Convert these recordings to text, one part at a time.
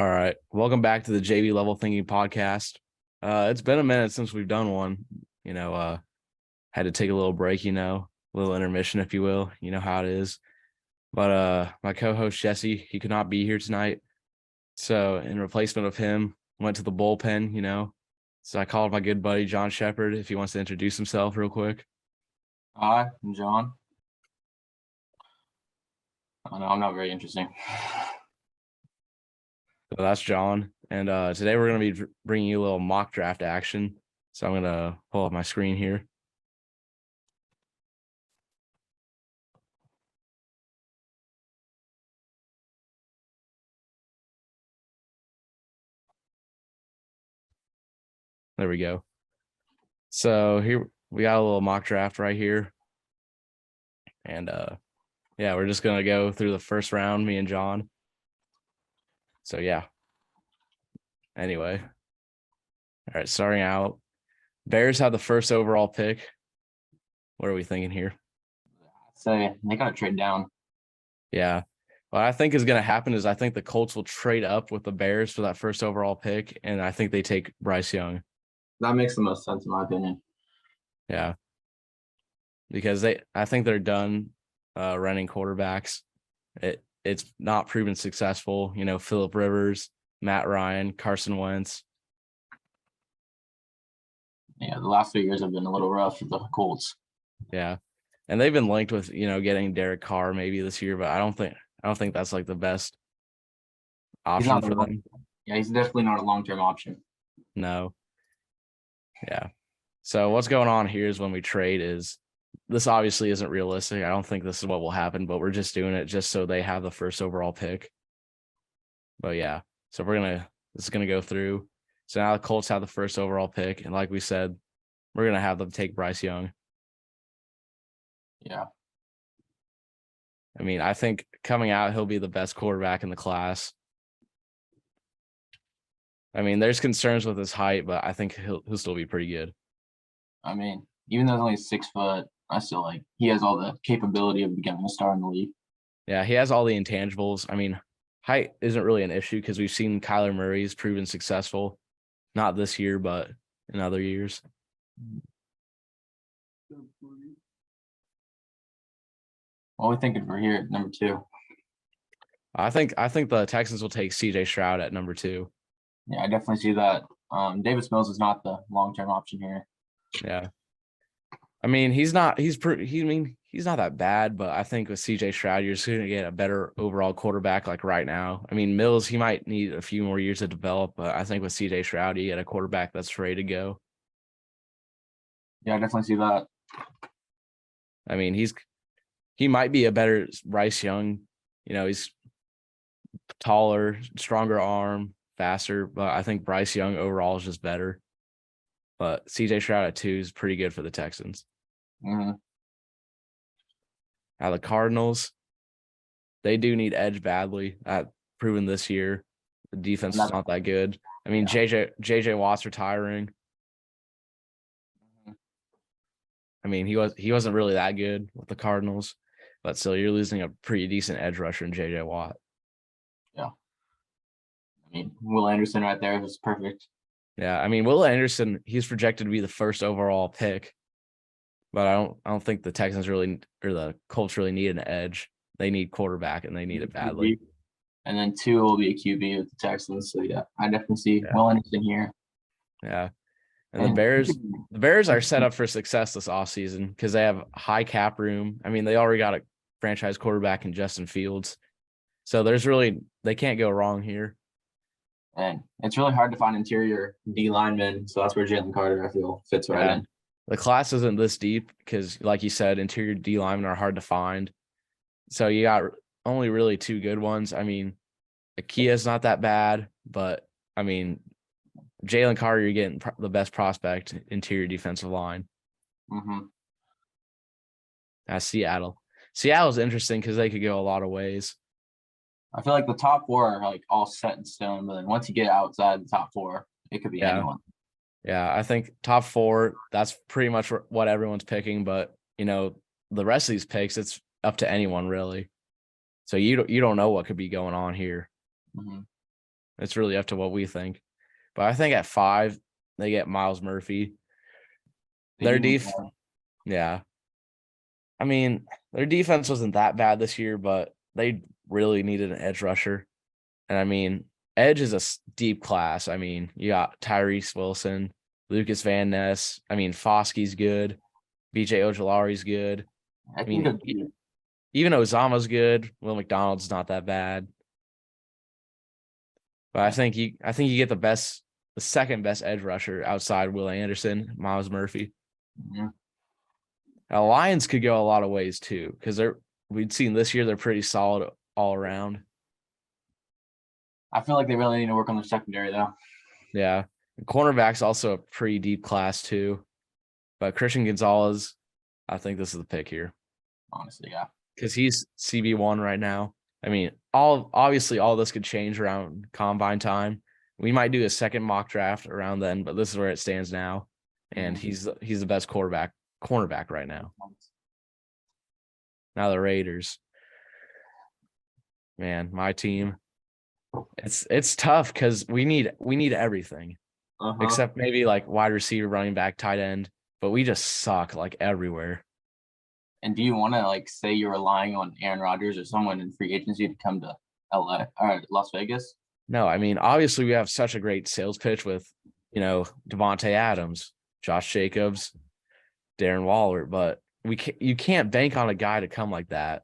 All right. Welcome back to the JV Level Thinking Podcast. It's been a minute since we've done one. Had to take a little break, a little intermission, if you will. You know how it is. But my co-host Jessie, he could not be here tonight. So in replacement of him, went to the bullpen, So I called my good buddy John Shepard if he wants to introduce himself real quick. Hi, I'm John. Oh, no, I'm not very interesting. So that's John. And today we're going to be bringing you a little mock draft action. So I'm going to pull up my screen here. There we go. So here we got a little mock draft right here. And yeah, we're just gonna go through the first round, me and John. So yeah. Anyway. All right, starting out. Bears have the first overall pick. What are we thinking here? Say they gotta trade down. Yeah. What I think is gonna happen is I think the Colts will trade up with the Bears for that first overall pick, and I think they take Bryce Young. That makes the most sense in my opinion. Yeah. Because I think they're done running quarterbacks. It's not proven successful. Phillip Rivers, Matt Ryan, Carson Wentz. Yeah, the last 3 years have been a little rough for the Colts. Yeah. And they've been linked with, getting Derek Carr maybe this year, but I don't think that's like the best option for them. Yeah, he's definitely not a long-term option. No. Yeah. So what's going on here is when we trade is this obviously isn't realistic. I don't think this is what will happen, but we're just doing it just so they have the first overall pick. But yeah, so this is gonna go through. So now the Colts have the first overall pick, and like we said, we're gonna have them take Bryce Young. Yeah. I mean, I think coming out, he'll be the best quarterback in the class. I mean, there's concerns with his height, but I think he'll still be pretty good. I mean, even though he's only 6 foot, I still he has all the capability of becoming a star in the league. Yeah, he has all the intangibles. I mean, height isn't really an issue because we've seen Kyler Murray's proven successful, not this year, but in other years. What are we thinking for here at number 2? I think the Texans will take CJ Stroud at number 2. Yeah, I definitely see that. Davis Mills is not the long-term option here. Yeah. I mean, he's not that bad, but I think with CJ Stroud, you're just going to get a better overall quarterback like right now. I mean, Mills, he might need a few more years to develop, but I think with CJ Stroud, you get a quarterback that's ready to go. Yeah, I definitely see that. I mean, he might be a better Bryce Young. He's taller, stronger arm, faster, but I think Bryce Young overall is just better. But CJ Stroud at 2 is pretty good for the Texans. Mm-hmm. Now the Cardinals, they do need edge badly. Proven this year. The defense is not that good. I mean, yeah. JJ Watt's retiring. Mm-hmm. I mean, he wasn't really that good with the Cardinals, but still, you're losing a pretty decent edge rusher in JJ Watt. Yeah. I mean, Will Anderson right there is perfect. Yeah, I mean, Will Anderson, he's projected to be the first overall pick, but I don't think the Texans really or the Colts really need an edge. They need quarterback, and they need it badly. And then 2 will be a QB with the Texans. So yeah, I definitely see Will Anderson here. Yeah, and the Bears are set up for success this offseason because they have high cap room. I mean, they already got a franchise quarterback in Justin Fields, so they can't go wrong here. And it's really hard to find interior D linemen, so that's where Jalen Carter, I feel, fits right in. The class isn't this deep because, like you said, interior D linemen are hard to find. So you got only really 2 good ones. I mean, Akia's not that bad, but I mean, Jalen Carter, you're getting the best prospect interior defensive line. Mm-hmm. That's Seattle. Seattle's interesting because they could go a lot of ways. I feel like the top 4 are like all set in stone, but then once you get outside the top 4, it could be anyone. Yeah, I think top 4, that's pretty much what everyone's picking, but the rest of these picks, it's up to anyone really. So you don't know what could be going on here. Mm-hmm. It's really up to what we think. But I think at 5, they get Miles Murphy. Their yeah. I mean, their defense wasn't that bad this year, but they really needed an edge rusher. And I mean, edge is a deep class. I mean, you got Tyrese Wilson, Lucas Van Ness. I mean, Foskey's good. BJ Ojolari's good. I mean, even Osama's good. Will McDonald's not that bad. But I think you get the second best edge rusher outside Will Anderson, Miles Murphy. Mm-hmm. Now, Lions could go a lot of ways too, because we'd seen this year they're pretty solid all around. I feel like they really need to work on their secondary though. Yeah. Cornerback's also a pretty deep class too. But Christian Gonzalez, I think this is the pick here. Honestly, yeah. Because he's CB1 right now. I mean, obviously all this could change around combine time. We might do a second mock draft around then, but this is where it stands now. And he's the best cornerback right now. Now the Raiders. Man, my team. It's tough because we need everything. Except maybe like wide receiver, running back, tight end, but we just suck like everywhere. And do you want to like say you're relying on Aaron Rodgers or someone in free agency to come to LA or Las Vegas? No, I mean, obviously we have such a great sales pitch with, Devontae Adams, Josh Jacobs, Darren Waller, but you can't bank on a guy to come like that,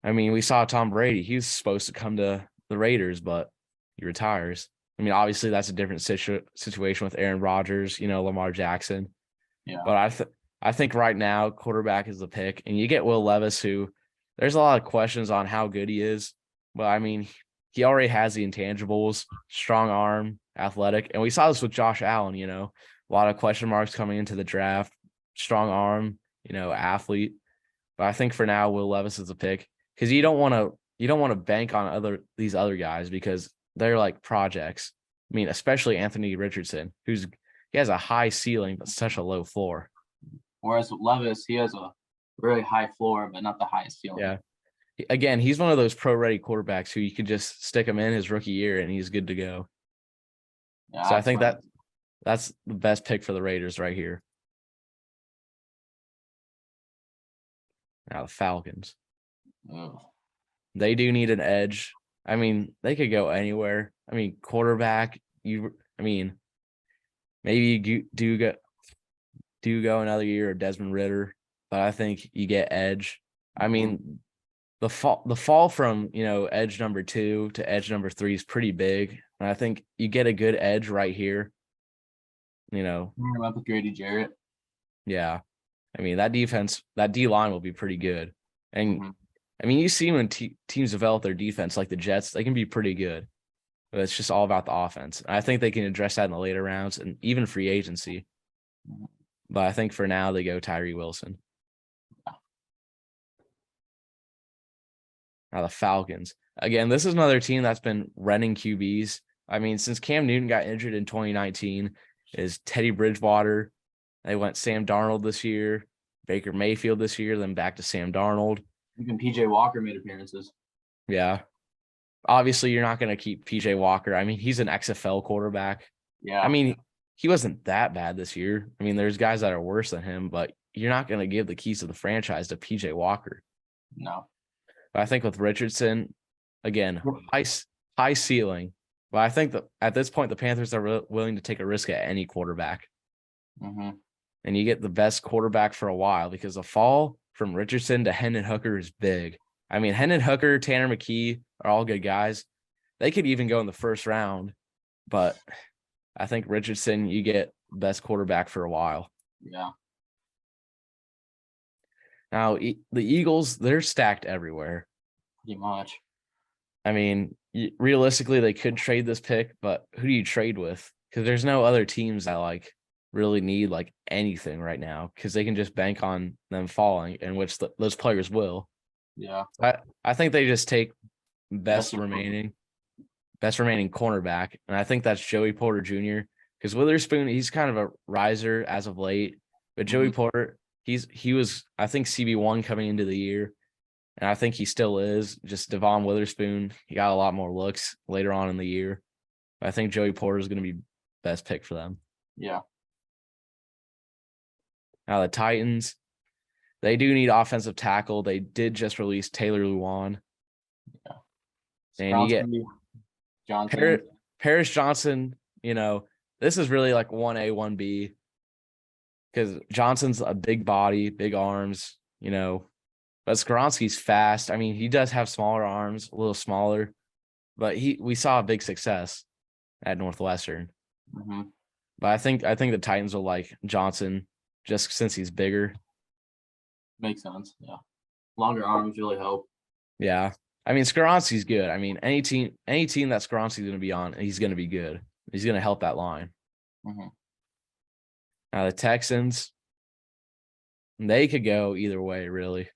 I mean, we saw Tom Brady. He was supposed to come to the Raiders, but he retires. I mean, obviously that's a different situation with Aaron Rodgers, Lamar Jackson. Yeah. But I think right now quarterback is the pick, and you get Will Levis, who there's a lot of questions on how good he is. But I mean, he already has the intangibles, strong arm, athletic. And we saw this with Josh Allen, a lot of question marks coming into the draft, strong arm, athlete. But I think for now, Will Levis is the pick because you don't want to bank on these other guys because they're like projects. I mean, especially Anthony Richardson, he has a high ceiling but such a low floor. Whereas Levis, he has a really high floor, but not the highest ceiling. Yeah. Again, he's one of those pro-ready quarterbacks who you could just stick him in his rookie year and he's good to go. Yeah, so I think that's the best pick for the Raiders right here. Now the Falcons. Oh. They do need an edge. I mean, they could go anywhere. I mean, quarterback, maybe you do go another year of Desmond Ridder, but I think you get edge. I mean, the fall from, edge number 2 to edge number 3 is pretty big. And I think you get a good edge right here. Up with Grady Jarrett. Yeah. I mean, that D line will be pretty good. And I mean, you see when teams develop their defense, like the Jets, they can be pretty good. But it's just all about the offense. And I think they can address that in the later rounds and even free agency. But I think for now, they go Tyree Wilson. Now the Falcons. Again, this is another team that's been renting QBs. I mean, since Cam Newton got injured in 2019, is Teddy Bridgewater. They went Sam Darnold this year, Baker Mayfield this year, then back to Sam Darnold. Even PJ Walker made appearances. Yeah. Obviously, you're not going to keep PJ Walker. I mean, he's an XFL quarterback. Yeah. I mean, he wasn't that bad this year. I mean, there's guys that are worse than him, but you're not going to give the keys to the franchise to PJ Walker. No. But I think with Richardson, again, high ceiling. But I think that at this point, the Panthers are willing to take a risk at any quarterback. And you get the best quarterback for a while because the fall from Richardson to Hendon Hooker is big. I mean, Hendon Hooker, Tanner McKee are all good guys. They could even go in the first round, but I think Richardson, you get best quarterback for a while. Yeah. Now, the Eagles, they're stacked everywhere. Pretty much. I mean, realistically, they could trade this pick, but who do you trade with? Because there's no other teams that really need anything right now because they can just bank on them falling, in which those players will. Yeah. I think they just take best remaining cornerback, and I think that's Joey Porter Jr. because Witherspoon, he's kind of a riser as of late, but Joey Porter, he was I think CB1 coming into the year, And I think he still is. Just Devon Witherspoon, he got a lot more looks later on in the year. But I think Joey Porter is going to be best pick for them. Yeah. Now the Titans, they do need offensive tackle. They did just release Taylor Lewan. Yeah. And you get Johnson. Paris Johnson, this is really like 1A, 1B. Because Johnson's a big body, big arms, but Skoronski's fast. I mean, he does have smaller arms, a little smaller, but we saw a big success at Northwestern. Mm-hmm. But I think the Titans will like Johnson just since he's bigger. Makes sense. Yeah. Longer arms really help. Yeah. I mean, Skoronski's good. I mean, any team that Skoronski's going to be on, he's going to be good. He's going to help that line. Mm-hmm. Now the Texans, they could go either way, really.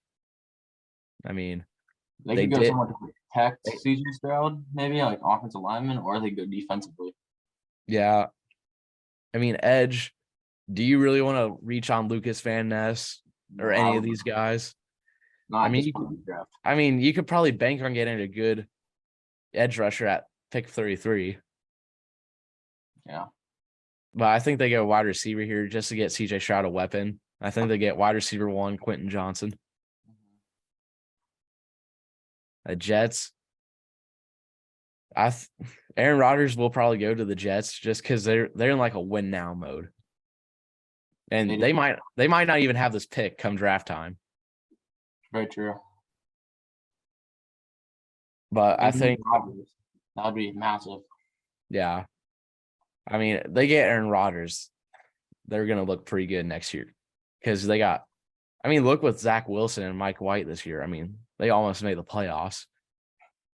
I mean, they could go somewhere to protect CJ Stroud, maybe like offensive lineman, or they go defensively. Yeah. I mean, edge. Do you really want to reach on Lucas Van Ness or any of these guys? I mean, you could probably bank on getting a good edge rusher at pick 33. Yeah. But I think they go wide receiver here just to get CJ Stroud a weapon. I think they get wide receiver 1, Quentin Johnson. The Jets. Aaron Rodgers will probably go to the Jets just because they're in like a win now mode. And they might not even have this pick come draft time. Very true. But I think that would be massive. Yeah. I mean, they get Aaron Rodgers. They're going to look pretty good next year because look with Zach Wilson and Mike White this year. I mean, they almost made the playoffs.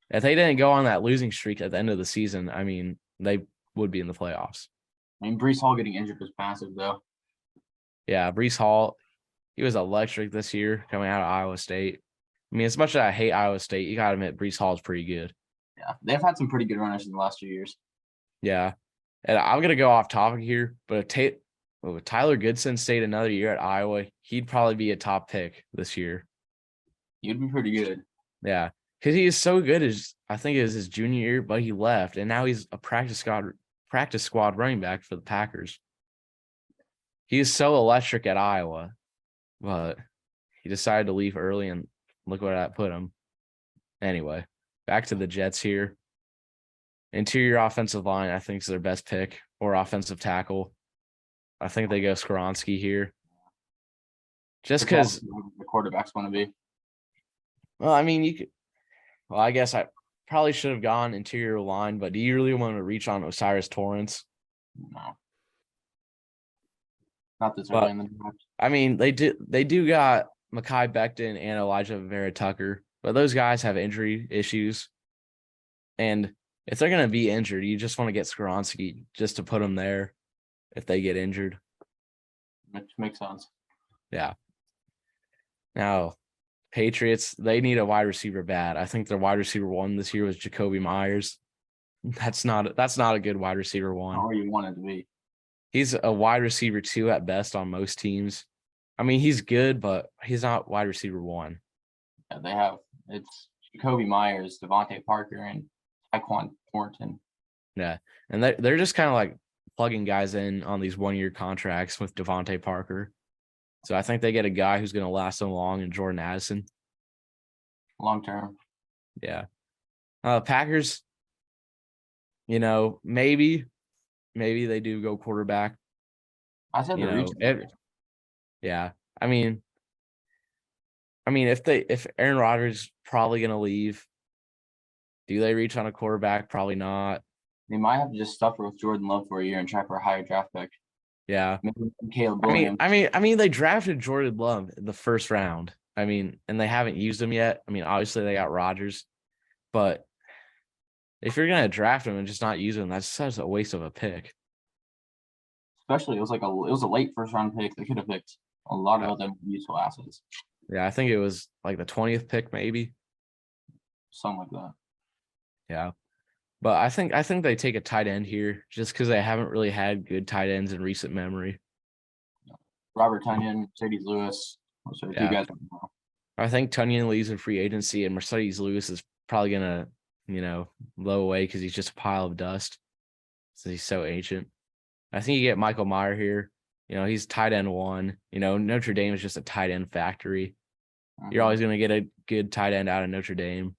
If they didn't go on that losing streak at the end of the season, I mean, they would be in the playoffs. I mean, Breece Hall getting injured was massive, though. Yeah, Breece Hall, he was electric this year coming out of Iowa State. I mean, as much as I hate Iowa State, you got to admit Breece Hall is pretty good. Yeah, they've had some pretty good runners in the last few years. Yeah, and I'm going to go off topic here, but if Tyler Goodson stayed another year at Iowa, he'd probably be a top pick this year. He'd be pretty good. Yeah, because he is so good. I think it was his junior year, but he left, and now he's a practice squad running back for the Packers. He is so electric at Iowa, but he decided to leave early, and look where that put him. Anyway, back to the Jets here. Interior offensive line, I think, is their best pick, or offensive tackle. I think they go Skoronski here. Just because the quarterback's going to be. Well, I mean, I guess I probably should have gone interior line, but do you really want to reach on Osiris Torrance? No. Not this early in the draft. I mean, they do got Mekhi Becton and Elijah Vera Tucker, but those guys have injury issues. And if they're going to be injured, you just want to get Skoronski just to put them there if they get injured. Which makes sense. Yeah. Now, Patriots, they need a wide receiver bad. I think their wide receiver 1 this year was Jacoby Myers. That's not a good wide receiver 1. Not where you want it to be. He's a wide receiver 2 at best on most teams. I mean, he's good, but he's not wide receiver 1. Yeah, it's Jacoby Myers, Devontae Parker, and Tyquan Thornton. Yeah, and they're just kind of like plugging guys in on these 1-year contracts with Devontae Parker. So I think they get a guy who's going to last so long in Jordan Addison. Long term. Yeah. Packers, maybe they do go quarterback. I said yeah. I mean, if Aaron Rodgers is probably going to leave, do they reach on a quarterback? Probably not. They might have to just suffer with Jordan Love for a year and try for a higher draft pick. Yeah. Maybe Caleb Williams. I mean, they drafted Jordan Love in the first round. I mean, and they haven't used him yet. I mean, obviously they got Rodgers, but if you're gonna draft him and just not use him, that's such a waste of a pick. Especially it was a late first round pick. They could have picked a lot of other useful assets. Yeah, I think it was like the 20th pick, maybe. Something like that. Yeah. But I think they take a tight end here just because they haven't really had good tight ends in recent memory. Robert Tonyan, Mercedes Lewis. Those are two guys. I think Tunyon leaves in free agency, and Mercedes Lewis is probably gonna, blow away because he's just a pile of dust. So he's so ancient. I think you get Michael Meyer here. He's tight end one. Notre Dame is just a tight end factory. You're always going to get a good tight end out of Notre Dame.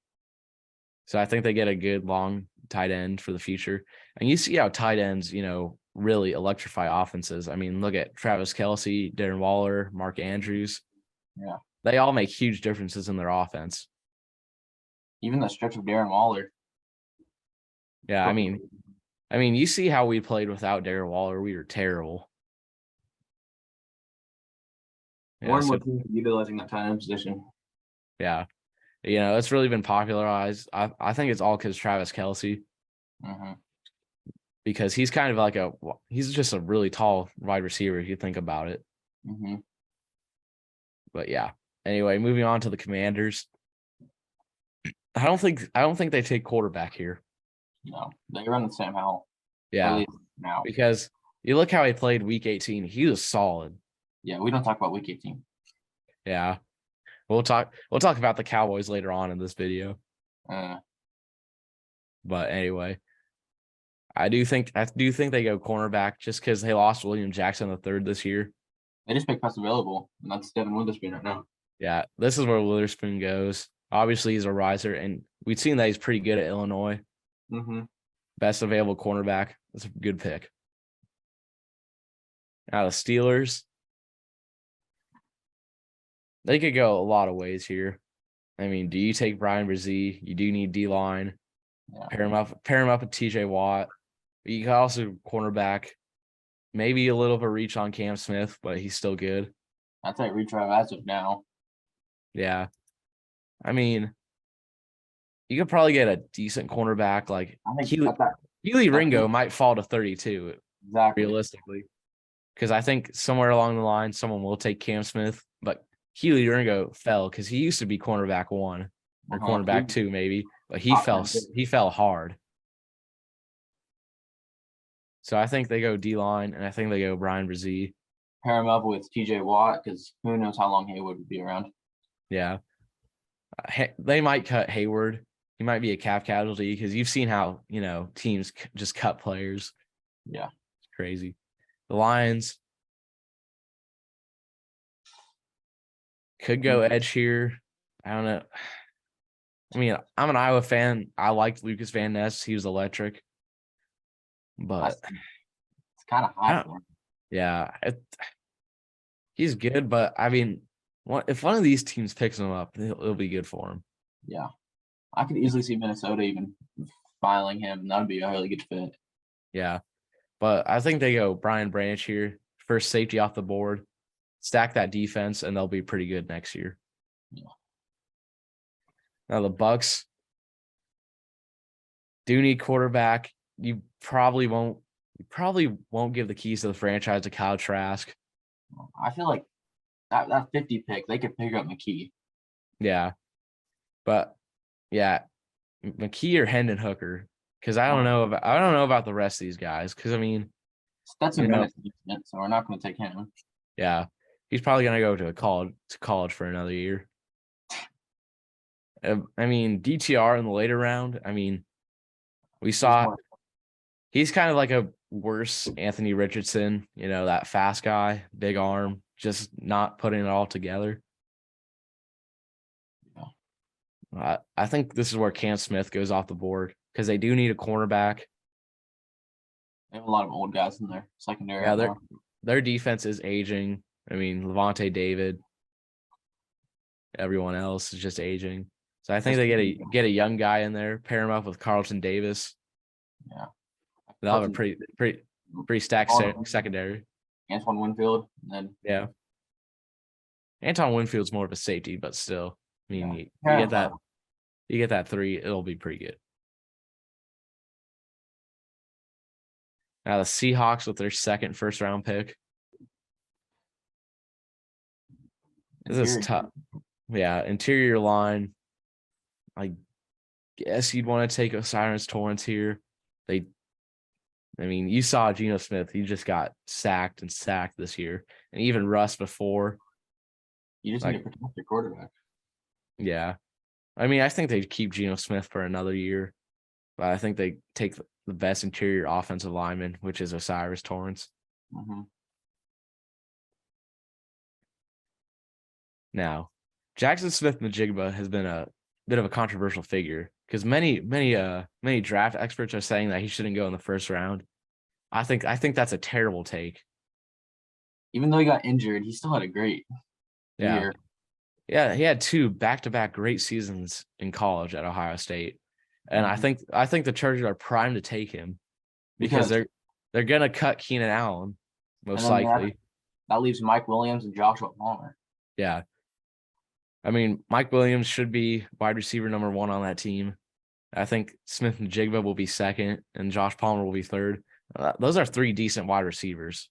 So I think they get a good long tight end for the future. And you see how tight ends, really electrify offenses. I mean, look at Travis Kelce, Darren Waller, Mark Andrews. Yeah. They all make huge differences in their offense. Even the stretch of Darren Waller. Yeah, I mean, you see how we played without Darren Waller. We were terrible. More and more teams utilizing that tight end position. Yeah. It's really been popularized. I think it's all because Travis Kelce. Because he's kind of like he's just a really tall wide receiver if you think about it. But yeah. Anyway, moving on to the Commanders. I don't think they take quarterback here. No, they run the Sam Howell. Yeah. Now. Because you look how he played week 18. He was solid. Yeah, we don't talk about week 18. Yeah. We'll talk about the Cowboys later on in this video. But anyway, I do think they go cornerback just because they lost William Jackson III this year. They just make pass available, and that's Devin Witherspoon right now. Yeah, this is where Witherspoon goes. Obviously, he's a riser, and we've seen that he's pretty good at Illinois. Best available cornerback. That's a good pick. Now the Steelers, they could go a lot of ways here. I mean, do you take Brian Brzee? You do need D-line. Yeah. Pair him up with TJ Watt. You can also cornerback. Maybe a little of a reach on Cam Smith, but he's still good. That's a reach as of now. Yeah. I mean, you could probably get a decent cornerback like Keely Ringo might fall to 32. Exactly. Realistically. Because I think somewhere along the line, someone will take Cam Smith, but Keely Ringo fell because he used to be cornerback 1 or cornerback 2, maybe, but he fell hard. So I think they go D-line, and I think they go Brian Brzee. Pair him up with TJ Watt because who knows how long Hayward would be around. Yeah. They might cut Hayward. He might be a cap casualty because you've seen how, teams just cut players. Yeah. It's crazy. The Lions could go edge here. I don't know. I mean, I'm an Iowa fan. I liked Lucas Van Ness. He was electric. But it's kind of high for him. Yeah. He's good, but I mean, if one of these teams picks him up, it'll be good for him. Yeah. I could easily see Minnesota even filing him. That would be a really good fit. Yeah. But I think they go Brian Branch here. First safety off the board. Stack that defense, and they'll be pretty good next year. Yeah. Now the Bucks do need quarterback. You probably won't give the keys to the franchise to Kyle Trask. I feel like that 50 pick, they could pick up McKee. Yeah. But yeah, McKee or Hendon Hooker. Because I don't know about the rest of these guys. Because I mean, Stetson Bennett's decent, so we're not going to take him. Yeah, he's probably going to go to college for another year. I mean, DTR in the later round. I mean, we saw he's kind of like a worse Anthony Richardson. That fast guy, big arm, just not putting it all together. I think this is where Cam Smith goes off the board because they do need a cornerback. They have a lot of old guys in their secondary. Yeah, their defense is aging. I mean, Levante David, everyone else is just aging. So I think they get a young guy in there, pair him up with Carlton Davis. Yeah, they'll have a pretty stacked secondary. Antoine Winfield, and then Anton Winfield's more of a safety, but still, I mean, you get that 3, it'll be pretty good. Now the Seahawks with their second first-round pick. This is tough. Yeah, interior line. I guess you'd want to take Osiris Torrance here. You saw Geno Smith. He just got sacked this year. And even Russ before. You just need to protect your quarterback. Yeah. I mean, I think they'd keep Geno Smith for another year, but I think they take the best interior offensive lineman, which is Osiris Torrance. Mm-hmm. Now, Jackson Smith-Njigba has been a bit of a controversial figure because many draft experts are saying that he shouldn't go in the first round. I think that's a terrible take. Even though he got injured, he still had a great Yeah. year. Yeah, he had 2 back-to-back great seasons in college at Ohio State. And Mhm. I think the Chargers are primed to take him because Because they're gonna cut Keenan Allen, and most then likely. that leaves Mike Williams and Joshua Palmer. Yeah. I mean, Mike Williams should be wide receiver number 1 on that team. I think Smith-Njigba will be second, and Josh Palmer will be third. Those are 3 decent wide receivers.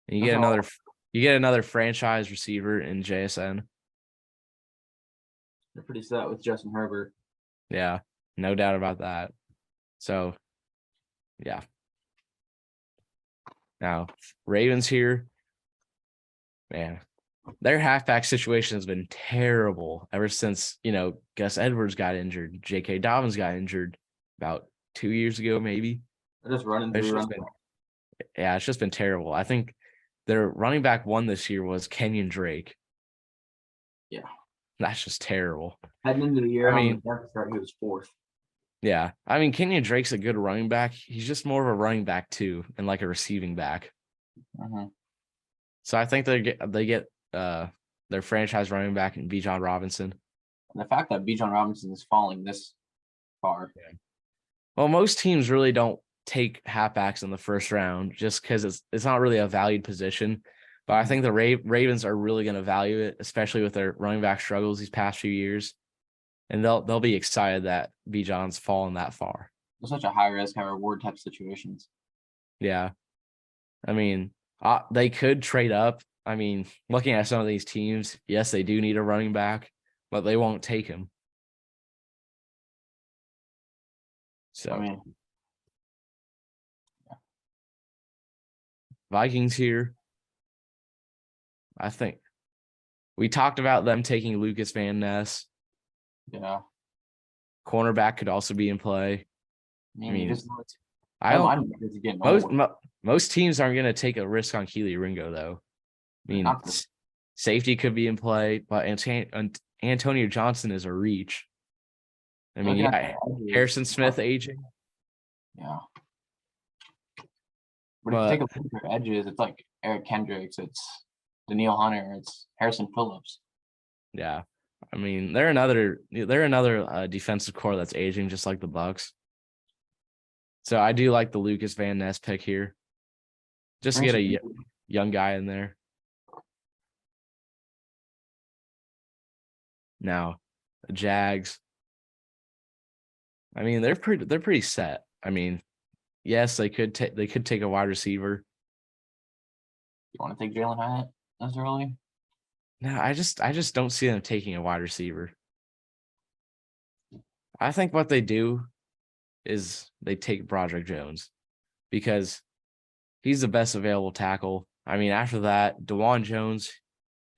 And Those are all, you get another franchise receiver in JSN. they're pretty set with Justin Herbert. Yeah, no doubt about that. So, yeah. Now, Ravens here, man, their halfback situation has been terrible ever since, Gus Edwards got injured. J.K. Dobbins got injured about 2 years ago, maybe. They're just running It's through. just been, yeah, it's just been terrible. I think their running back 1 this year was Kenyon Drake. Yeah. That's just terrible. Heading into the year I mean, on the depth chart, he was 4th. yeah. I mean, Kenyon Drake's a good running back. He's just more of a running back too, and like a receiving back. Mm-hmm. So I think they get their franchise running back in Bijan Robinson. And the fact that Bijan Robinson is falling this far. Yeah. Well, most teams really don't take halfbacks in the first round just because it's not really a valued position. But I think the Ravens are really going to value it, especially with their running back struggles these past few years. And they'll be excited that Bijan's fallen that far. It's such a high risk, high reward type situations. Yeah. I mean, they could trade up. I mean, looking at some of these teams, yes, they do need a running back, but they won't take him. So, I mean, Vikings here. I think we talked about them taking Lucas Van Ness. yeah. Cornerback could also be in play. I mean, just I don't. most Most teams aren't going to take a risk on Keely Ringo, though. I mean, safety could be in play, but Antonio Johnson is a reach. I mean, yeah, Harrison Smith aging. Yeah. But if you take a look at their edges, it's like Eric Kendricks, it's Daniil Hunter, it's Harrison Phillips. Yeah. I mean, they're another defensive core that's aging just like the Bucs. So I do like the Lucas Van Ness pick here. Just to get a young guy in there. Now, the Jags. I mean, they're pretty set. I mean, yes, they could take a wide receiver. You want to take Jalen Hyatt as early? No, I just don't see them taking a wide receiver. I think what they do is they take Broderick Jones because he's the best available tackle. I mean, after that, Dewan Jones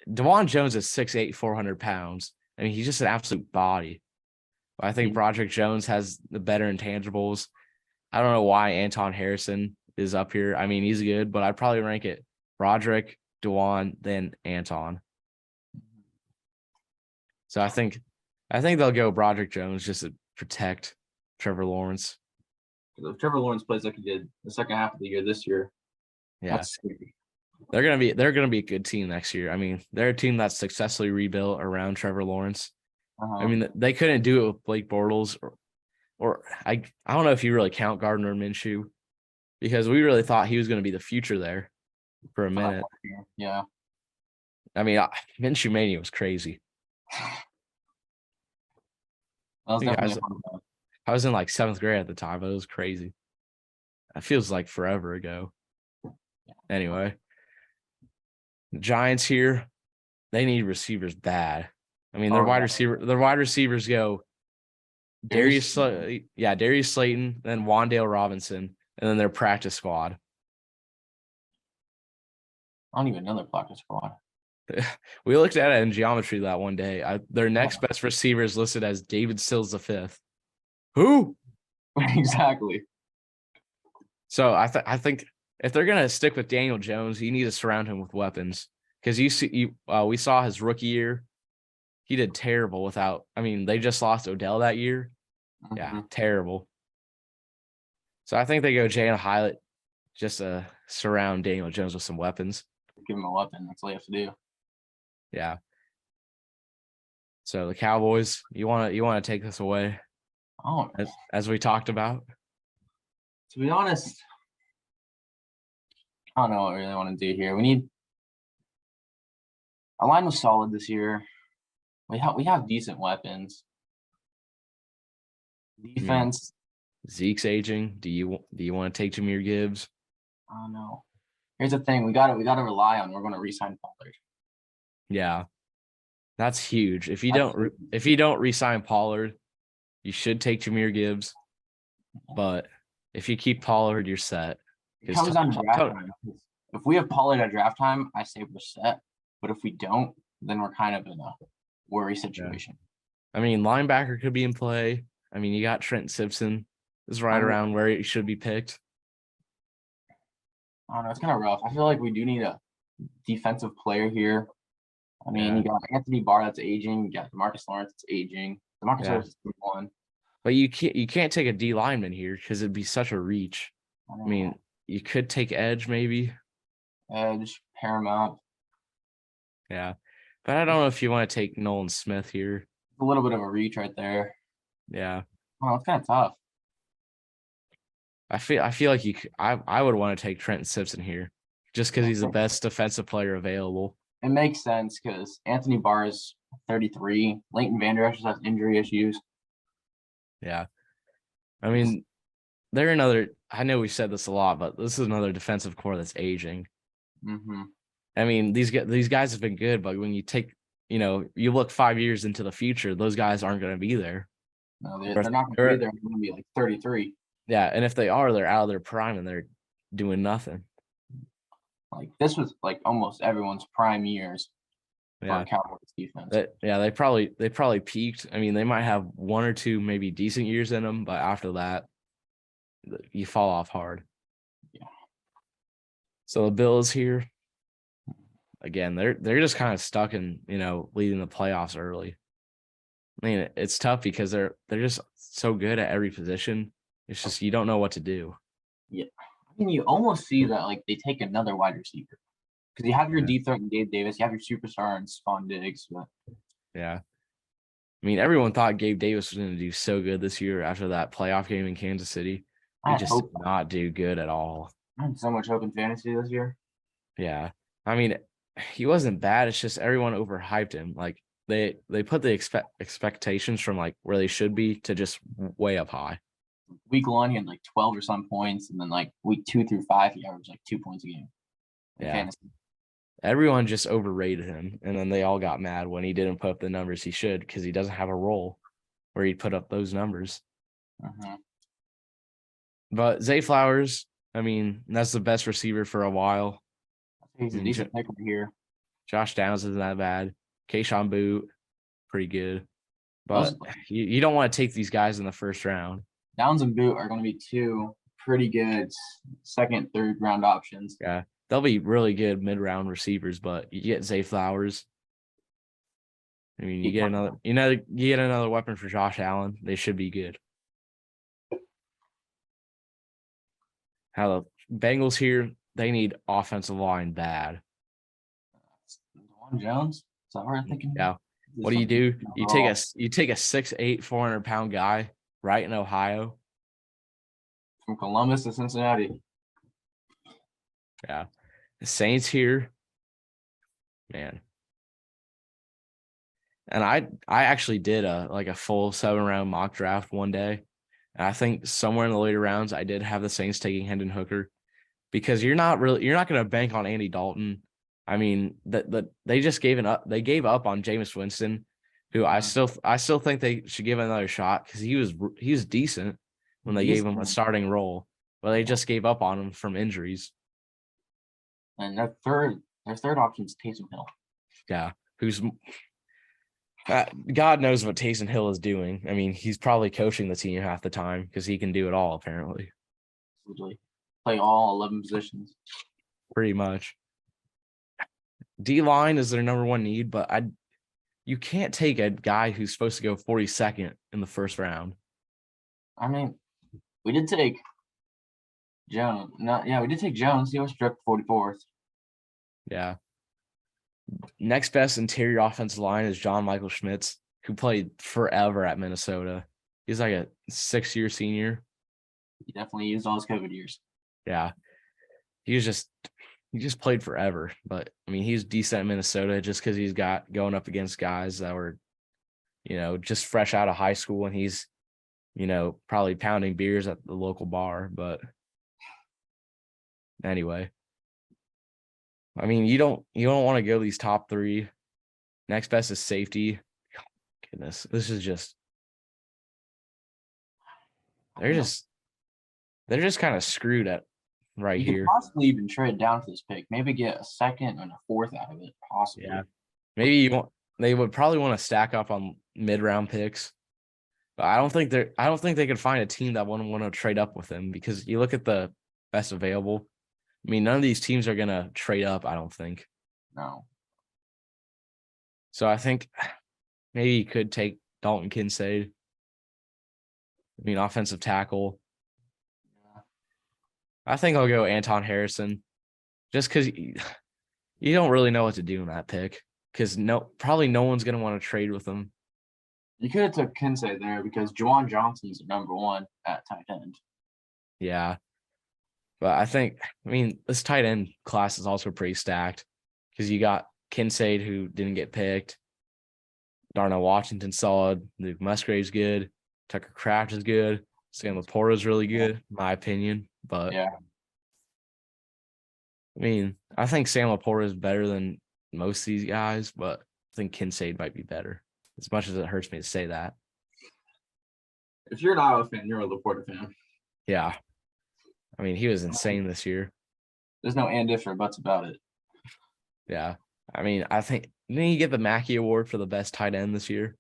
is 6'8", 400 pounds. I mean, he's just an absolute body. But I think Broderick Jones has the better intangibles. I don't know why Anton Harrison is up here. I mean, he's good, but I'd probably rank it Broderick, Dewan, then Anton. So I think they'll go Broderick Jones just to protect Trevor Lawrence. If Trevor Lawrence plays like he did the second half of the year this year, yeah, that's scary. They're gonna be a good team next year. I mean, they're a team that's successfully rebuilt around Trevor Lawrence. I mean, they couldn't do it with Blake Bortles or I don't know if you really count Gardner Minshew because we really thought he was going to be the future there for a minute. Yeah. I mean, Minshew Mania was crazy. I was in like 7th grade at the time, but it was crazy. It feels like forever ago. Anyway, the Giants here, they need receivers bad. I mean, their wide receivers go Darius Slayton, then Wan'Dale Robinson, and then their practice squad. I don't even know their practice squad. We looked at it in geometry that one day. Their next best receiver is listed as David Sills the fifth. Who? Exactly. So I think if they're gonna stick with Daniel Jones, you need to surround him with weapons. Because we saw his rookie year, he did terrible without. I mean, they just lost Odell that year. Yeah, terrible. So I think they go Jay and Hylett, just surround Daniel Jones with some weapons. Give him a weapon. That's all you have to do. Yeah. So the Cowboys, you want to take this away? Oh, as we talked about. To be honest, I don't know what I really want to do here. Our line was solid this year. We have decent weapons. Defense. Zeke's aging. Do you want to take Jahmyr Gibbs? I don't know. Here's the thing: we got to rely on. We're going to re-sign Pollard. Yeah, that's huge. If you don't re-sign Pollard, you should take Jahmyr Gibbs. But if you keep Pollard, you're set. It comes down to draft time. If we have Pollard at draft time, I say we're set. But if we don't, then we're kind of in a worry situation. I mean, linebacker could be in play. I mean, you got Trent Simpson is right around where he should be picked. I don't know. It's kind of rough. I feel like we do need a defensive player here. I mean, you got Anthony Barr that's aging. You got Demarcus Lawrence that's aging. Demarcus Lawrence is 1. But you can't take a D lineman here because it'd be such a reach. I mean, you could take edge maybe. Edge, pair him up. Yeah. But I don't know if you want to take Nolan Smith here. A little bit of a reach right there. Yeah. Oh, it's kind of tough. I feel like I would want to take Trent Simpson here just because he's the best defensive player available. It makes sense because Anthony Barr is 33. Leighton Vander Esch has injury issues. Yeah. I mean, they're another. I know we said this a lot, but this is another defensive core that's aging. Mm-hmm. I mean, these guys have been good, but when you take, you look 5 years into the future, those guys aren't going to be there. No, they're not going to be there. They're going to be like 33. Yeah, and if they are, they're out of their prime and they're doing nothing. Like this was like almost everyone's prime years. Yeah, for Cowboys defense. They probably peaked. I mean, they might have 1 or 2 maybe decent years in them, but after that, you fall off hard. Yeah. So the Bills here, again, they're just kind of stuck in leading the playoffs early. I mean, it's tough because they're just so good at every position. It's just you don't know what to do. Yeah, I mean, you almost see that like they take another wide receiver because you have your deep threat in Gabe Davis, you have your superstar in Spawn Diggs. But yeah, I mean, everyone thought Gabe Davis was going to do so good this year after that playoff game in Kansas City. He just did not do good at all. I had so much hope in fantasy this year. Yeah, I mean, he wasn't bad. It's just everyone overhyped him. Like they put the expectations from like where they should be to just way up high. Week 1, he had like 12 or some points, and then like week 2 through 5, he averaged like 2 points a game. Yeah. Fantasy. Everyone just overrated him, and then they all got mad when he didn't put up the numbers he should because he doesn't have a role where he'd put up those numbers. Mm-hmm. But Zay Flowers, I mean, that's the best receiver for a while. He's a decent pick over here. Josh Downs isn't that bad. Kayshon Boot, pretty good. But you don't want to take these guys in the first round. Downs and Boot are going to be 2 pretty good second, third round options. Yeah, they'll be really good mid-round receivers, but you get Zay Flowers. I mean, you get another weapon for Josh Allen. They should be good. How the Bengals here, they need offensive line bad. DeJuan Jones? Is that what I'm thinking? Yeah. What do? You take a 6'8", 400-pound guy right in Ohio. From Columbus to Cincinnati. Yeah. The Saints here. Man. And I actually did a full 7-round mock draft one day. And I think somewhere in the later rounds, I did have the Saints taking Hendon Hooker because you're not going to bank on Andy Dalton. I mean, they just gave up on Jameis Winston, who I still think they should give another shot because he was decent when they gave him a starting role, but they just gave up on him from injuries. And their third option is Taysom Hill. Yeah, who's God knows what Taysom Hill is doing. I mean, he's probably coaching the team half the time because he can do it all, apparently. Literally play all 11 positions. Pretty much. D-line is their number one need, but you can't take a guy who's supposed to go 42nd in the first round. I mean, we did take Jones. We did take Jones. He was stripped 44th. Yeah. Next best interior offensive line is John Michael Schmitz, who played forever at Minnesota. He's like a 6-year senior. He definitely used all his COVID years. Yeah. He just played forever. But I mean, he's decent at Minnesota just because he's got going up against guys that were, just fresh out of high school, and he's, probably pounding beers at the local bar. But anyway. I mean, you don't want to go these top three. Next best is safety. Oh, goodness, this is just they're just kind of screwed at right you here. could possibly even trade down for this pick. Maybe get a second and a fourth out of it, possibly. Yeah, maybe they would probably want to stack up on mid-round picks, but I don't think they could find a team that wouldn't want to trade up with them, because you look at the best available. I mean, none of these teams are gonna trade up, I don't think. No. So I think maybe you could take Dalton Kincaid. I mean, offensive tackle. Yeah. I think I'll go Anton Harrison, just because you don't really know what to do in that pick, because probably no one's gonna want to trade with him. You could have took Kinsey there because Juwan Johnson's number one at tight end. Yeah. But this tight end class is also pretty stacked, because you got Kincaid, who didn't get picked. Darnell Washington solid. Luke Musgrave's good. Tucker Kraft is good. Sam Laporta is really good, in my opinion. But yeah, I mean, I think Sam Laporta is better than most of these guys, but I think Kincaid might be better, as much as it hurts me to say that. If you're an Iowa fan, you're a Laporta fan. Yeah. I mean, he was insane this year. There's no and ifs or buts about it. Yeah. I mean, I think, didn't he get the Mackey Award for the best tight end this year?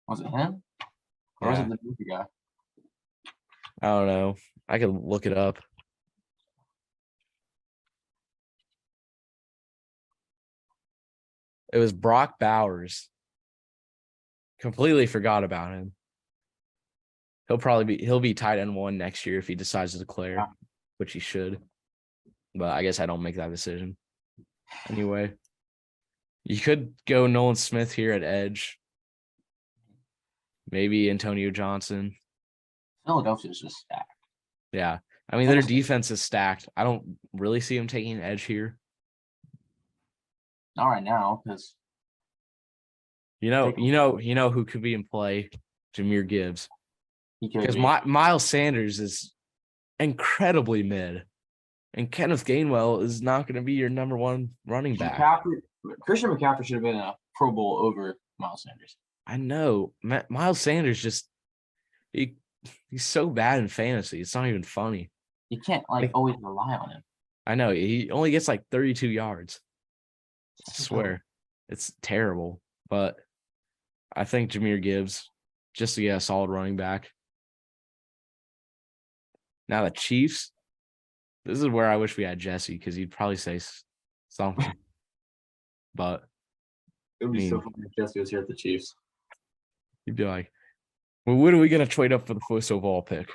Was it him? Or was it the movie guy? I don't know. I could look it up. It was Brock Bowers. Completely forgot about him. He'll be tight end 1 next year if he decides to declare, which he should. But I guess I don't make that decision. Anyway, you could go Nolan Smith here at edge. Maybe Antonio Johnson. Philadelphia's just stacked. Yeah. I mean, their defense is stacked. I don't really see him taking an edge here. Not right now, because you know who could be in play? Jahmyr Gibbs. Because Miles Sanders is incredibly mid, and Kenneth Gainwell is not going to be your number one running back. Christian McCaffrey should have been a Pro Bowl over Miles Sanders. I know. Miles Sanders he's so bad in fantasy. It's not even funny. You can't always rely on him. I know. He only gets 32 yards. I swear. It's terrible. But I think Jahmyr Gibbs, just to get a solid running back. Now the Chiefs, this is where I wish we had Jessie, because he'd probably say something. But it would be so funny if Jessie was here at the Chiefs. He'd be like, well, what are we going to trade up for the first overall pick?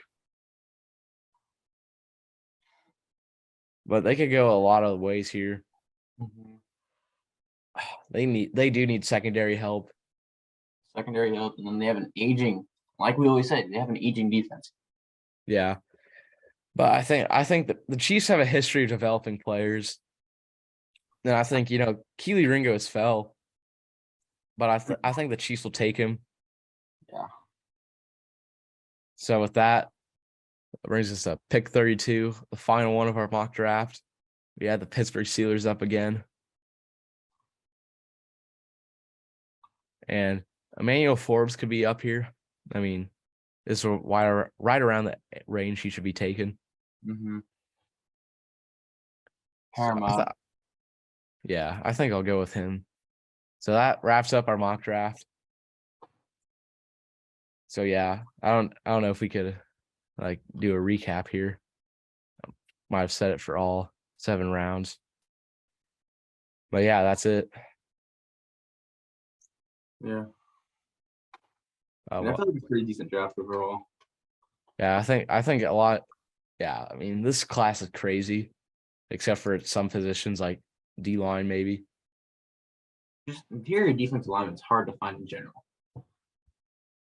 But they could go a lot of ways here. Mm-hmm. They do need secondary help. And then they have an aging, like we always say, they have an aging defense. Yeah. But I think that the Chiefs have a history of developing players. And I think, Keely Ringo has fell. But I think the Chiefs will take him. Yeah. So with that brings us to pick 32, the final one of our mock draft. We had the Pittsburgh Steelers up again. And Emmanuel Forbes could be up here. I mean, this is right around the range he should be taken. Mm-hmm. So I think I'll go with him. So that wraps up our mock draft. So yeah, I don't know if we could like do a recap here. Might have said it for all 7 rounds. But yeah, that's it. Yeah. I feel like it's a pretty decent draft overall. Yeah, I think a lot. Yeah, I mean, this class is crazy, except for some positions like D line, maybe. Just interior defensive lineman is hard to find in general.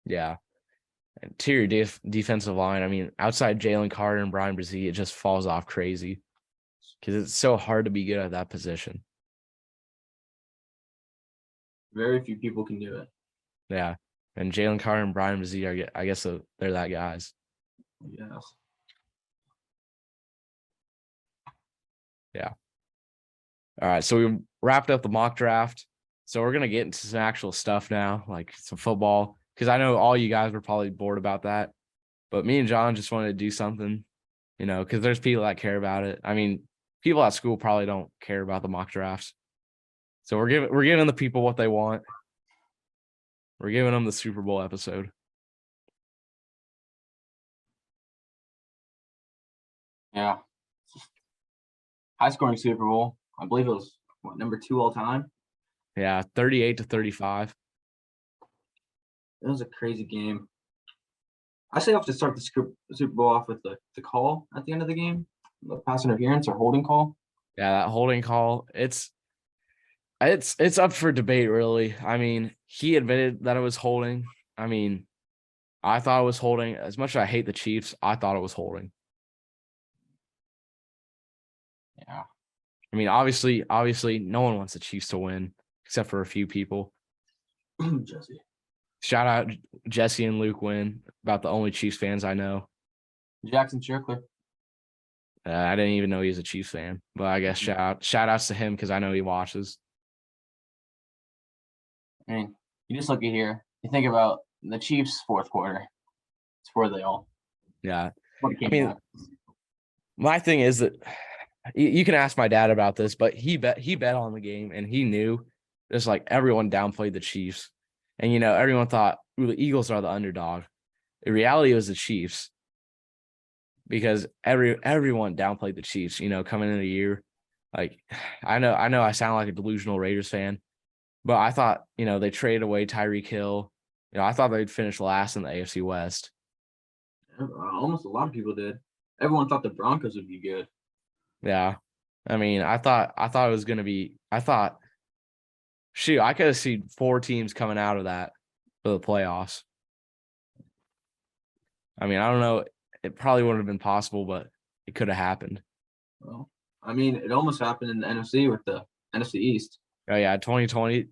Yeah. Interior defensive line, I mean, outside Jalen Carter and Brian Brzee, it just falls off crazy because it's so hard to be good at that position. Very few people can do it. Yeah. And Jalen Carter and Brian Brzee are, I guess, they're that guys. Yes. Yeah. All right. So we wrapped up the mock draft. So we're going to get into some actual stuff now, like some football, because I know all you guys were probably bored about that. But me and John just wanted to do something, you know, because there's people that care about it. I mean, people at school probably don't care about the mock drafts. So we're giving the people what they want. We're giving them the Super Bowl episode. Yeah. High scoring Super Bowl. I believe it was number 2 all time. Yeah, 38-35. It was a crazy game. I say I have to start the Super Bowl off with the call at the end of the game, the pass interference or holding call. Yeah, that holding call. It's up for debate, really. I mean, he admitted that it was holding. I mean, I thought it was holding. As much as I hate the Chiefs, I thought it was holding. Yeah. I mean, obviously, no one wants the Chiefs to win, except for a few people. Jessie. Shout out Jessie and Luke Wynn, about the only Chiefs fans I know. Jackson Strickler. I didn't even know he was a Chiefs fan, but I guess shout outs to him because I know he watches. I mean, you just look at here. You think about the Chiefs' fourth quarter. It's where they all. Yeah. I mean, my thing is that you can ask my dad about this, but he bet on the game and he knew just like everyone downplayed the Chiefs. And, you know, everyone thought the Eagles are the underdog. In reality, it was the Chiefs because everyone downplayed the Chiefs, you know, coming into the year. Like, I know I sound like a delusional Raiders fan, but I thought, you know, they traded away Tyreek Hill. You know, I thought they'd finish last in the AFC West. Almost a lot of people did. Everyone thought the Broncos would be good. Yeah. I mean, I thought it was going to be – I thought – shoot, I could have seen 4 teams coming out of that for the playoffs. I mean, I don't know. It probably wouldn't have been possible, but it could have happened. Well, I mean, it almost happened in the NFC with the NFC East. Oh, yeah, 2020,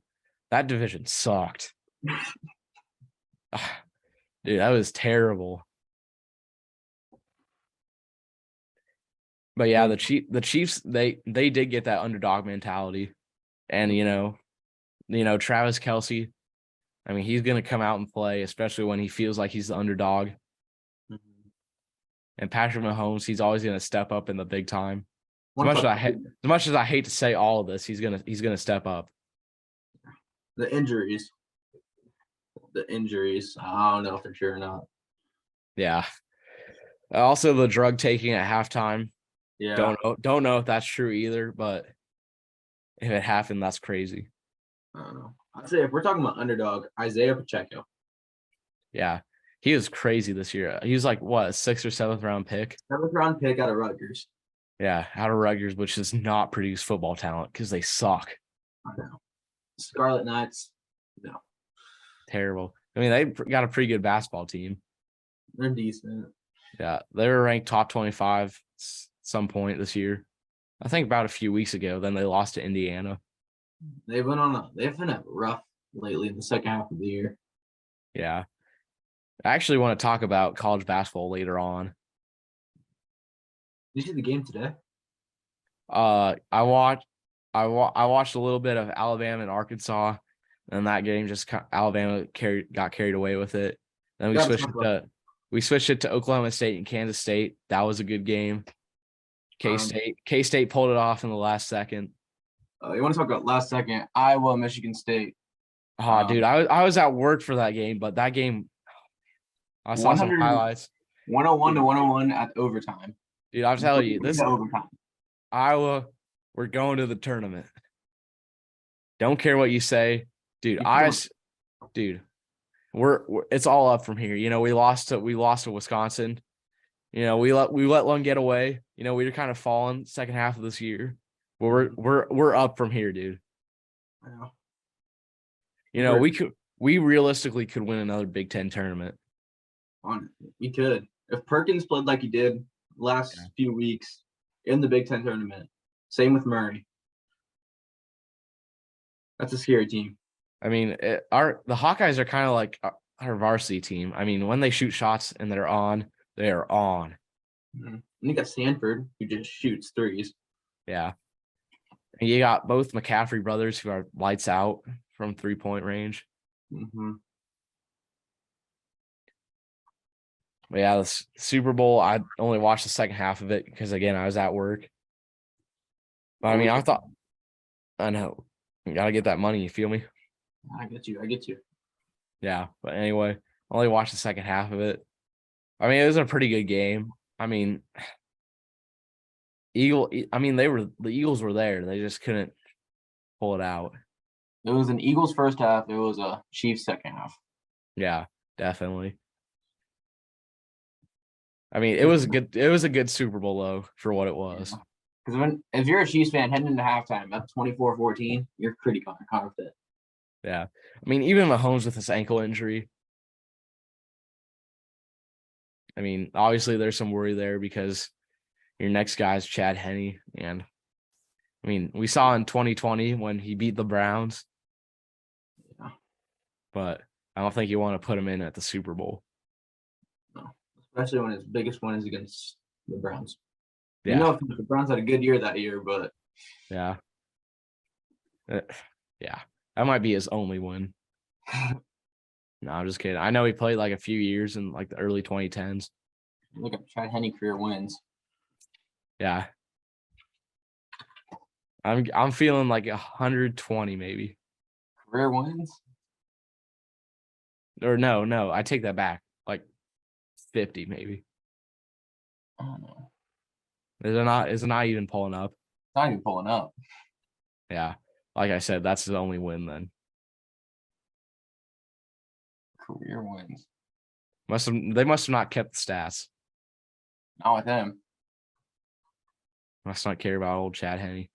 that division sucked. Dude, that was terrible. But yeah, the Chiefs, they did get that underdog mentality. And, you know, Travis Kelce, I mean, he's going to come out and play, especially when he feels like he's the underdog. Mm-hmm. And Patrick Mahomes, he's always going to step up in the big time. As much as I hate to say all of this, he's gonna step up. The injuries, I don't know for sure or not. Yeah. Also, the drug taking at halftime. Yeah. Don't know if that's true either, but if it happened, that's crazy. I don't know. I'd say if we're talking about underdog, Isaiah Pacheco. Yeah, he was crazy this year. He was like what, a 6th or 7th round pick? 7th round pick out of Rutgers. Yeah, out of Rutgers, which does not produce football talent because they suck. I know. Scarlet Knights, no. Terrible. I mean, they got a pretty good basketball team. They're decent. Yeah, they were ranked top 25 some point this year. I think about a few weeks ago. Then they lost to Indiana. They've been rough lately in the second half of the year. Yeah. I actually want to talk about college basketball later on. Did you see the game today? I watched a little bit of Alabama and Arkansas, and that game just Alabama got carried away with it. Then we switched it to Oklahoma State and Kansas State. That was a good game. K-State pulled it off in the last second. You want to talk about last second? Iowa, Michigan State. Oh, dude, I was at work for that game, but that game, I saw some 100 highlights. 101 to 101 at overtime. Dude, I'm telling you, this Overtime. Iowa, we're going to the tournament. Don't care what you say, dude. Dude, we're it's all up from here. You know, we lost to Wisconsin. You know, we let one get away. You know, we were kind of falling second half of this year. But we're up from here, dude. I know. You know, we realistically could win another Big Ten tournament. We could. If Perkins played like he did last few weeks in the Big Ten tournament. Same with Murray. That's a scary team. I mean, the Hawkeyes are kind of like our varsity team. I mean, when they shoot shots and they're on, they are on. Mm-hmm. And you got Stanford, who just shoots threes. Yeah. And you got both McCaffrey brothers who are lights out from 3-point range. Mm-hmm. But yeah, the Super Bowl, I only watched the second half of it because, again, I was at work. But, I mean, I know. You got to get that money. You feel me? I get you. Yeah. But anyway, I only watched the second half of it. I mean, it was a pretty good game. I mean, the Eagles were there. They just couldn't pull it out. It was an Eagles first half. It was a Chiefs second half. Yeah, definitely. I mean, it was a good Super Bowl though for what it was. Because if you're a Chiefs fan heading into halftime at 24-14, you're pretty confident. Yeah. I mean, even Mahomes with his ankle injury. I mean, obviously there's some worry there because your next guy is Chad Henne. And I mean, we saw in 2020 when he beat the Browns. Yeah. But I don't think you want to put him in at the Super Bowl. No. Especially when his biggest win is against the Browns. Yeah. You know, the Browns had a good year that year, but yeah. Yeah. That might be his only win. No, I'm just kidding. I know he played like a few years in like the early 2010s. Look at Chad Henne career wins. Yeah. I'm feeling like 120 maybe. Career wins? Or no, I take that back. Like 50 maybe. I don't know. Is it not even pulling up? It's not even pulling up. Yeah. Like I said, that's his only win then. Career wins. They must have not kept the stats. Not with him. Must not care about old Chad Henne.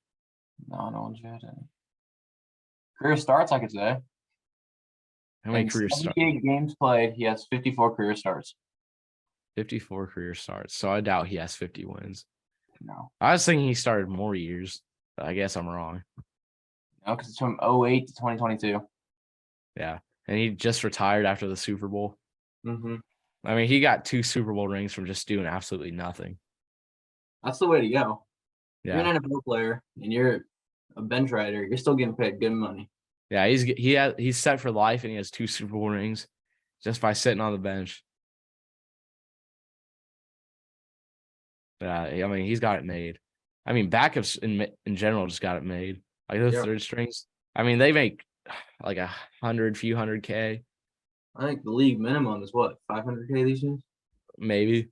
No, Chad Henne. Career starts, I could say. How many career starts? 78 games played. He has 54 career starts. 54 career starts. So I doubt he has 50 wins. No. I was thinking he started more years, but I guess I'm wrong. No, because it's from 08 to 2022. Yeah. And he just retired after the Super Bowl. Mm-hmm. I mean, he got 2 Super Bowl rings from just doing absolutely nothing. That's the way to go. Yeah. You're an NFL player and you're a bench rider. You're still getting paid good money. Yeah, he's set for life, and he has 2 Super Bowl rings just by sitting on the bench. I mean, he's got it made. I mean, backups in general just got it made. Like those third strings. I mean, they make like few hundred K. I think the league minimum is what, 500K these days? Maybe.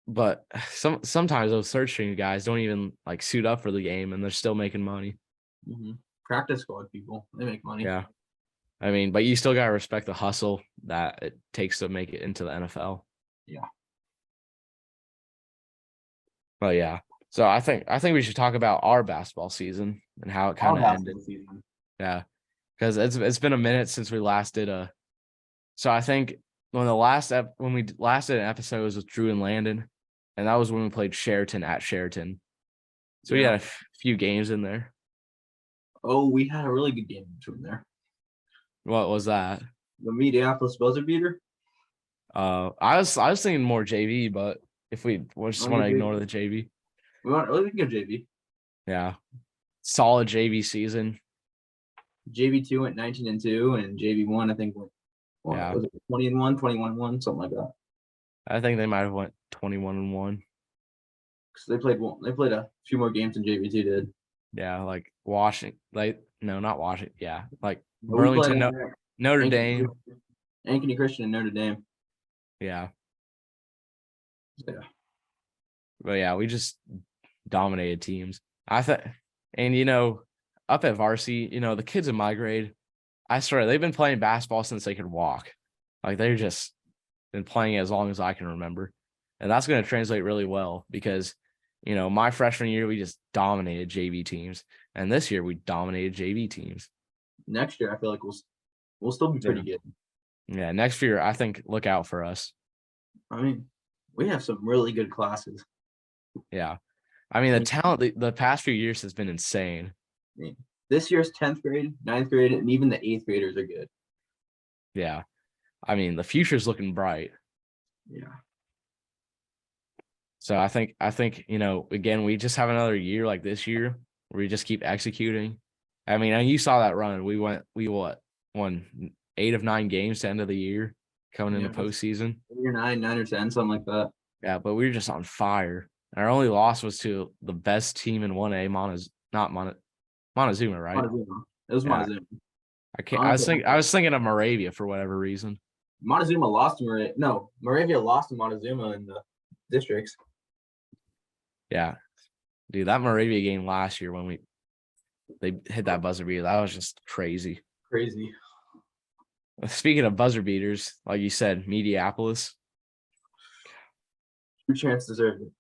But sometimes those third string guys don't even like suit up for the game, and they're still making money. Mm-hmm. Practice squad people, they make money. Yeah. I mean, but you still gotta respect the hustle that it takes to make it into the NFL. Yeah. But yeah. So I think we should talk about our basketball season and how it kind of ended. Season. Yeah. Because it's been a minute since we last did a. So I think when we last did an episode was with Drew and Landon, and that was when we played Sheraton at Sheraton. So we had a few games in there. Oh, we had a really good game between there. What was that? The Minneapolis buzzer beater. I was thinking more JV, but if we just want to ignore the JV, we can go JV. Yeah, solid JV season. JV2 went 19-2, and JV1 I think went was it 20-1, 21-1, something like that. I think they might have went 21-1. Because they played a few more games than JV2 did. Yeah, like Washington, like no, not Washington. Yeah, like But we played Burlington, no, Notre Dame. Ankeny Christian and Notre Dame. Yeah, Yeah. but yeah, we just dominated teams. I thought, and up at varsity, the kids in my grade, I swear they've been playing basketball since they could walk. Like they're just been playing as long as I can remember, and that's going to translate really well because, my freshman year we just dominated JV teams, and this year we dominated JV teams. Next year, I feel like we'll still be pretty good. Yeah, next year I think look out for us. I mean, we have some really good classes. Yeah, I mean the talent the past few years has been insane. I mean, this year's 10th grade, 9th grade, and even the 8th graders are good. Yeah, I mean the future's looking bright. Yeah. So I think again we just have another year like this year where we just keep executing. I mean, and you saw that run. We won 8 of 9 games to end of the year coming into postseason. 8 or 9, 9 or 10, something like that. Yeah, but we were just on fire. Our only loss was to the best team in 1A, Montezuma, right? Montezuma. It was Montezuma. I was thinking of Moravia for whatever reason. Montezuma lost to Moravia. No, Moravia lost to Montezuma in the districts. Yeah. Dude, that Moravia game last year when they hit that buzzer beater, that was just crazy. Crazy. Speaking of buzzer beaters, like you said, Mediapolis. True Chance deserved it.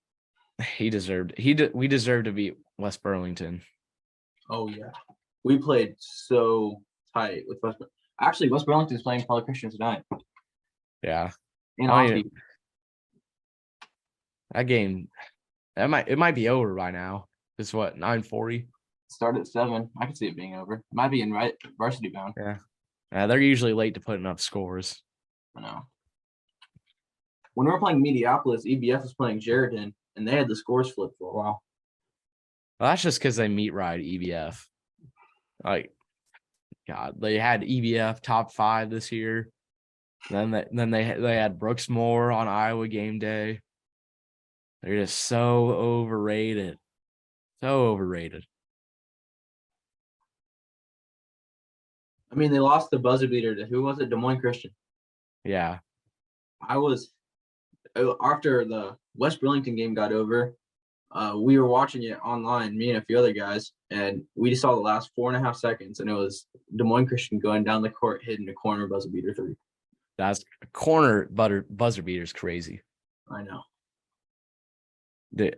We deserved to beat West Burlington. Oh yeah, we played so tight with West. Actually, West Burlington is playing Pella Christian tonight. Yeah, that game, it might be over by now. It's what 9:40. Start at 7. I can see it being over. It might be in varsity bound. Yeah, they're usually late to putting up scores. I know. When we were playing Mediapolis, EBF was playing Sheridan, and they had the scores flipped for a while. Well, that's just because they meet ride EBF. Like, God, they had EBF top 5 this year. Then they had Brooksmore on Iowa game day. They're just so overrated. So overrated. I mean, they lost the buzzer beater to who was it? Des Moines Christian. Yeah. After the West Burlington game got over, we were watching it online, me and a few other guys, and we just saw the last 4.5 seconds, and it was Des Moines Christian going down the court, hitting a corner buzzer beater 3. That's corner buzzer beater is crazy. I know.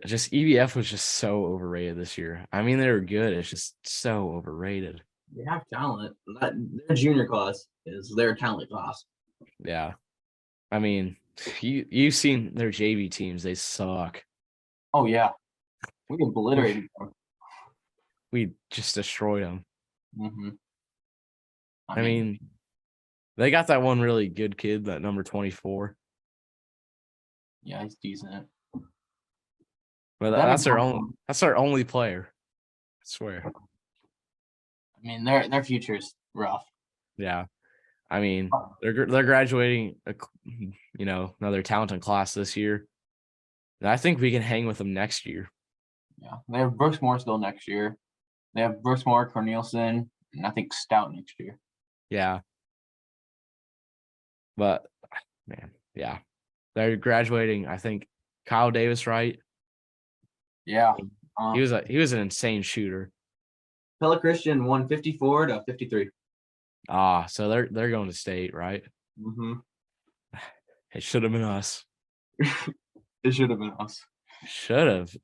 Just EBF was just so overrated this year. I mean, they were good. It's just so overrated. They have talent. Their junior class is their talent class. Yeah. I mean, you've seen their JV teams. They suck. Oh, yeah. We obliterated them. We just destroyed them. Mm-hmm. I mean, they got that one really good kid, that number 24. Yeah, he's decent. But that's our only player. I swear. I mean, their future's rough. Yeah. I mean, they're graduating, another talented class this year. And I think we can hang with them next year. Yeah, they have Brooksmore still next year. They have Brooksmore, Cornelison, and I think Stout next year. Yeah. But, man, yeah. They're graduating, I think, Kyle Davis, right? Yeah. He was an insane shooter. Pella Christian won 54 to 53. So they're going to state, right? Mm-hmm. It should have been us. It should have been us. Should have.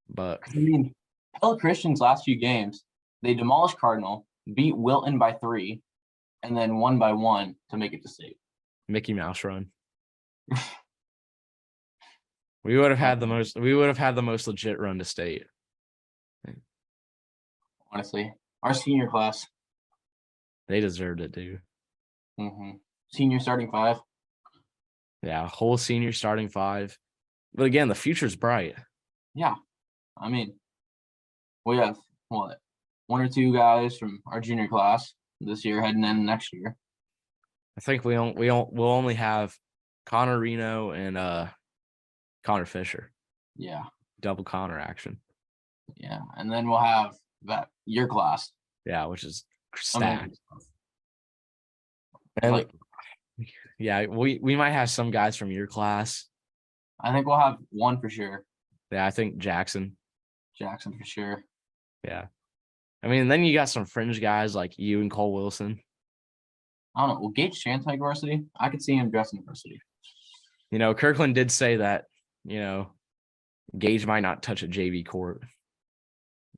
But I mean, Pella Christian's last few games, they demolished Cardinal, beat Wilton by 3, and then won by 1 to make it to state. Mickey Mouse run. We would have had the most legit run to state. Honestly, our senior class. They deserved it, dude. Mm-hmm. Senior starting 5. Yeah, whole senior starting 5. But again, the future's bright. Yeah. I mean, we have, 1 or 2 guys from our junior class this year heading in next year. I think we'll only have Connor Reno and Connor Fisher. Yeah. Double Connor action. Yeah. And then we'll have that your class. Yeah, which is I mean, stacked. And like yeah, we might have some guys from your class. I think we'll have one for sure. Yeah, I think Jackson. Jackson for sure. Yeah. I mean, then you got some fringe guys like you and Cole Wilson. I don't know. Will Gage chance like varsity? I could see him dressing varsity. You know, Kirkland did say that, you know, Gage might not touch a JV court.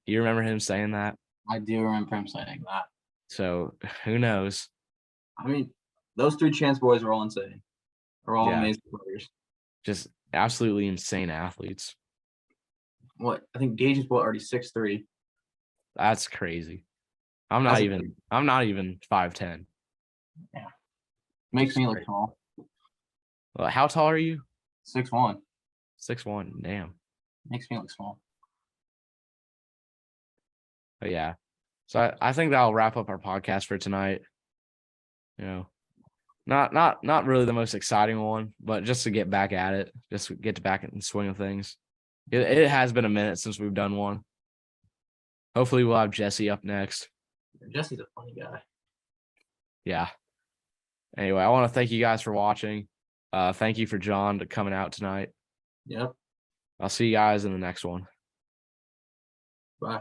You remember him saying that? I do remember him saying that. So who knows? I mean, those 3 chance boys are all insane. They're all Yeah. amazing players. Just absolutely insane athletes. What I think Gage is already 6'3". That's crazy. I'm not even 5'10". Yeah. Makes That's me look crazy. small. Well, how tall are you? 6'1". 6'1". Damn. Makes me look small. But yeah. So I think that'll wrap up our podcast for tonight. You know, not really the most exciting one, but just to get back at it, just to get back in the swing of things. It has been a minute since we've done one. Hopefully we'll have Jessie up next. Jesse's a funny guy. Yeah. Anyway, I want to thank you guys for watching. Thank you for John coming out tonight. Yep. I'll see you guys in the next one. Bye.